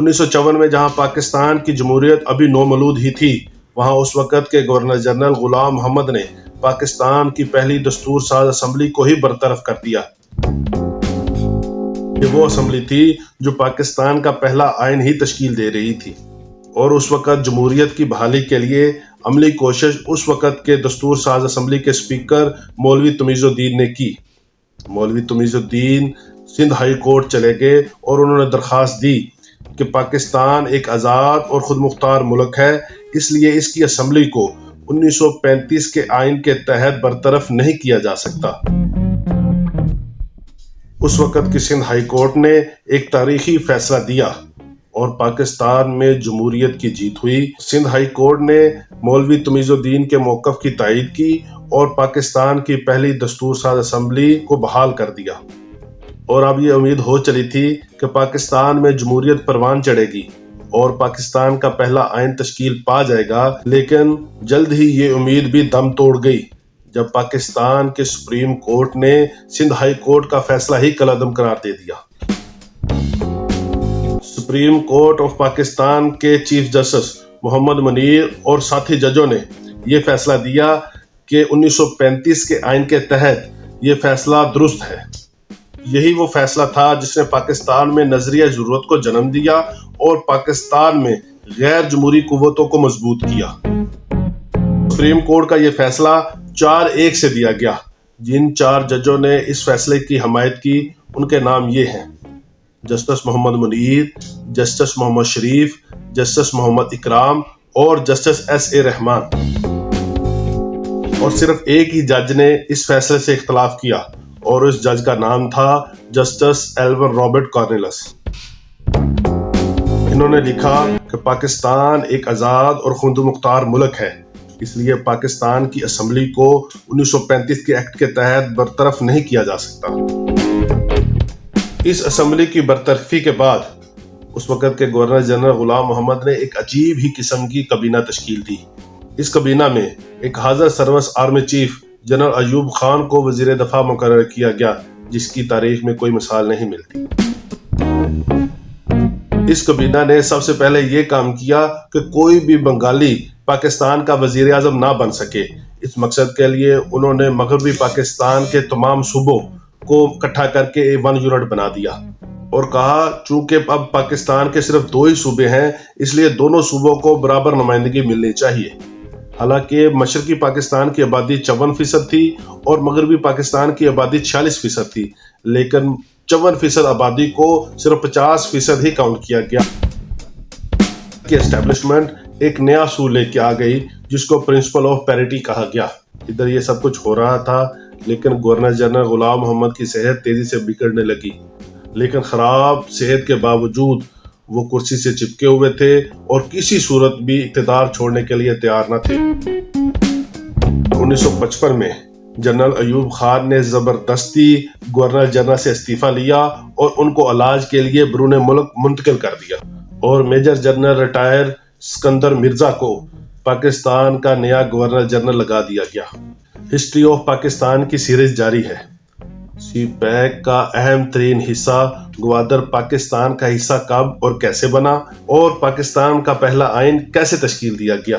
1954 میں جہاں پاکستان کی جمہوریت ابھی نومولود ہی تھی، وہاں اس وقت کے گورنر جنرل غلام محمد نے پاکستان کی پہلی دستور ساز اسمبلی کو ہی برطرف کر دیا۔ یہ وہ اسمبلی تھی جو پاکستان کا پہلا آئین ہی تشکیل دے رہی تھی، اور اس وقت جمہوریت کی بحالی کے لیے عملی کوشش اس وقت کے دستور ساز اسمبلی کے اسپیکر مولوی تمیز الدین نے کی۔ مولوی تمیز الدین سندھ ہائی کورٹ چلے گئے اور انہوں نے درخواست دی کہ پاکستان ایک آزاد اور خود مختار ملک ہے، اس لیے اس کی اسمبلی کو 1935 کے آئین کے تحت برطرف نہیں کیا جا سکتا۔ اس وقت کی سندھ ہائی کورٹ نے ایک تاریخی فیصلہ دیا اور پاکستان میں جمہوریت کی جیت ہوئی۔ سندھ ہائی کورٹ نے مولوی تمیز الدین کے موقف کی تائید کی اور پاکستان کی پہلی دستور ساز اسمبلی کو بحال کر دیا، اور اب یہ امید ہو چلی تھی کہ پاکستان میں جمہوریت پروان چڑھے گی اور پاکستان کا پہلا آئین تشکیل پا جائے گا۔ لیکن جلد ہی یہ امید بھی دم توڑ گئی جب پاکستان کے سپریم کورٹ نے سندھ ہائی کورٹ کا فیصلہ ہی کالعدم قرار دے دیا۔ سپریم کورٹ آف پاکستان کے چیف جسٹس محمد منیر اور ساتھی ججوں نے یہ فیصلہ دیا کہ 1935 کے آئین کے تحت یہ فیصلہ درست ہے۔ یہی وہ فیصلہ تھا جس نے پاکستان میں نظریہ ضرورت کو جنم دیا اور پاکستان میں غیر جمہوری قوتوں کو مضبوط کیا۔ سپریم کورٹ کا یہ فیصلہ 4-1 سے دیا گیا۔ جن 4 ججوں نے اس فیصلے کی حمایت کی ان کے نام یہ ہیں: جسٹس محمد منیر، جسٹس محمد شریف، جسٹس محمد اکرام اور جسٹس ایس اے رحمان۔ اور صرف ایک ہی جج نے اس فیصلے سے اختلاف کیا اور اس جج کا نام تھا جسٹس ایلون رابرٹ کارنیلس۔ انہوں نے لکھا کہ پاکستان ایک آزاد اور خود مختار ملک ہے، اس لیے پاکستان کی اسمبلی کو 1935 کے ایکٹ کے تحت برطرف نہیں کیا جا سکتا۔ اس اسمبلی کی برطرفی کے بعد اس وقت کے گورنر جنرل غلام محمد نے ایک عجیب ہی قسم کی کابینہ تشکیل دی۔ اس کابینہ میں ایک حاضر service army chief general Ayub Khan کو وزیر دفاع مقرر کیا گیا، جس کی تاریخ میں کوئی مثال نہیں ملتی۔ اس کابینہ نے سب سے پہلے یہ کام کیا کہ کوئی بھی بنگالی پاکستان کا وزیر اعظم نہ بن سکے۔ اس مقصد کے لیے انہوں نے مغربی پاکستان کے تمام صوبوں کو اکٹھا کر کے 1 یونٹ بنا دیا اور کہا چونکہ اب پاکستان کے صرف 2 ہی صوبے ہیں، اس لیے دونوں صوبوں کو برابر نمائندگی ملنی چاہیے۔ حالانکہ مشرقی پاکستان کی آبادی 54% تھی اور مغربی پاکستان کی آبادی 46% تھی، لیکن 54% آبادی کو صرف 50% ہی کاؤنٹ کیا گیا۔ کی اسٹیبلشمنٹ ایک نیا اصول لے کے آ گئی جس کو پرنسپل آف پیریٹی کہا گیا۔ ادھر یہ سب کچھ ہو رہا تھا، لیکن گورنر جنرل غلام محمد کی صحت تیزی سے بگڑنے لگی، لیکن خراب صحت کے باوجود وہ کرسی سے چپکے ہوئے تھے اور کسی صورت بھی اقتدار چھوڑنے کے لیے تیار نہ تھے۔ 1955 میں جنرل ایوب خان نے زبردستی گورنر جنرل سے استعفیٰ لیا اور ان کو علاج کے لیے بیرون ملک منتقل کر دیا، اور major general retire Iskander Mirza کو پاکستان کا نیا گورنر جنرل لگا دیا گیا۔ ہسٹری آف پاکستان کی سیریز جاری ہے۔ سی پیک کا اہم ترین حصہ گوادر پاکستان کا حصہ کب اور کیسے بنا، اور پاکستان کا پہلا آئین کیسے تشکیل دیا گیا۔